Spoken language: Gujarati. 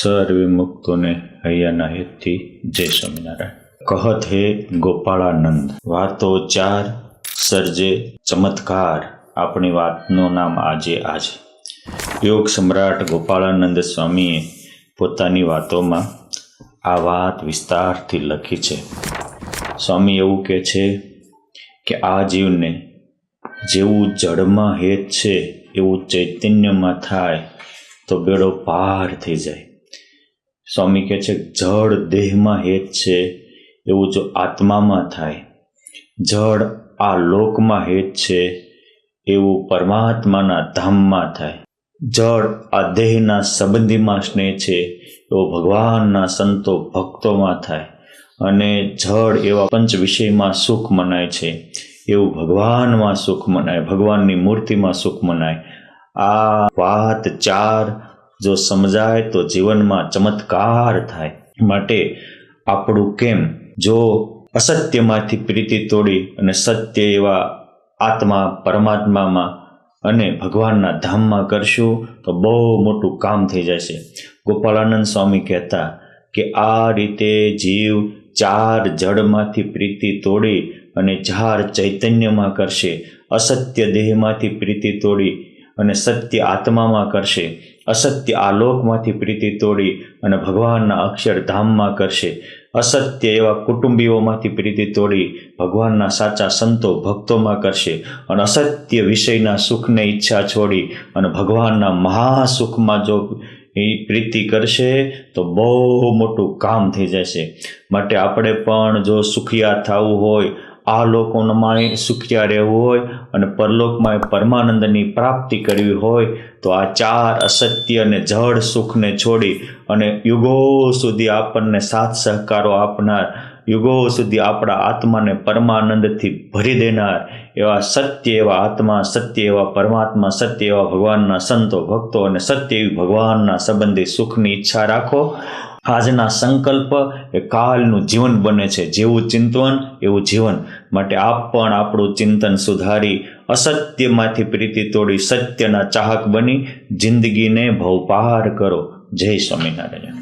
સર્વે મુક્તોને હૈયાના હેતથી જય સ્વામિનારાયણ. કહત હે ગોપાળાનંદ, વાતો ચાર સર્જે ચમત્કાર. આપણી વાતનું નામ આજે યોગ સમ્રાટ ગોપાળાનંદ સ્વામીએ પોતાની વાતોમાં આ વાત વિસ્તારથી લખી છે. સ્વામી એવું કહે છે કે આ જીવને જેવું જળમાં હેત છે એવું ચૈતન્યમાં થાય તો બેડો પાર થઈ જાય. સ્વામી કહે છે જળ દેહમાં હેત છે એવું જો આત્મામાં થાય, જળ આ લોકમાં હેત છે એવું પરમાત્માના ધામમાં થાય, જળ આ દેહના સંબંધીમાં સ્નેહ છે એવો ભગવાનના સંતો ભક્તોમાં થાય, અને જળ એવા પંચ વિષયમાં સુખ મનાય છે એવું ભગવાનમાં સુખ મનાય, ભગવાનની મૂર્તિમાં સુખ મનાય. આ વાત ચાર જો સમજાય તો જીવનમાં ચમત્કાર થાય. માટે આપણું કેમ જો અસત્યમાંથી પ્રીતિ તોડી અને સત્ય એવા આત્મા પરમાત્મામાં અને ભગવાનના ધામમાં કરશું તો બહુ મોટું કામ થઈ જશે. ગોપાળાનંદ સ્વામી કહેતા કે આ રીતે જીવ ચાર જળમાંથી પ્રીતિ તોડી અને ચાર ચૈતન્યમાં કરશે, અસત્ય દેહમાંથી પ્રીતિ તોડી અને સત્ય આત્મામાં કરશે, અસત્ય આલોકમાંથી પ્રીતિ તોડી અને ભગવાનના અક્ષરધામમાં કરશે, અસત્ય એવા કુટુંબીઓમાંથી પ્રીતિ તોડી ભગવાનના સાચા સંતો ભક્તોમાં કરશે, અને અસત્ય વિષયના સુખને ઈચ્છા છોડી અને ભગવાનના મહાસુખમાં જો એ પ્રીતિ કરશે તો બહુ મોટું કામ થઈ જશે. માટે આપણે પણ જો સુખિયા થવું હોય, આ લોકોમાં સુખિયા રહેવું હોય અને પરલોકમાં પરમાનંદની પ્રાપ્તિ કરવી હોય તો આ ચાર અસત્ય અને જળ સુખને છોડી અને યુગો સુધી આપણને સાથ સહકારો આપનાર, યુગો સુધી આપણા આત્માને પરમાનંદથી ભરી દેનાર એવા સત્ય એવા આત્મા, સત્ય એવા પરમાત્મા, સત્ય એવા ભગવાનના સંતો ભક્તો અને સત્ય એવી ભગવાનના સંબંધી સુખની ઈચ્છા રાખો. આજના સંકલ્પ એ કાલનું જીવન બને છે. જેવું ચિંતન એવું જીવન. માટે આપ પણ આપણું ચિંતન સુધારી અસત્યમાંથી પ્રીતિ તોડી સત્યના ચાહક બની જિંદગીને ભવપાર કરો. જય સ્વામિનારાયણ.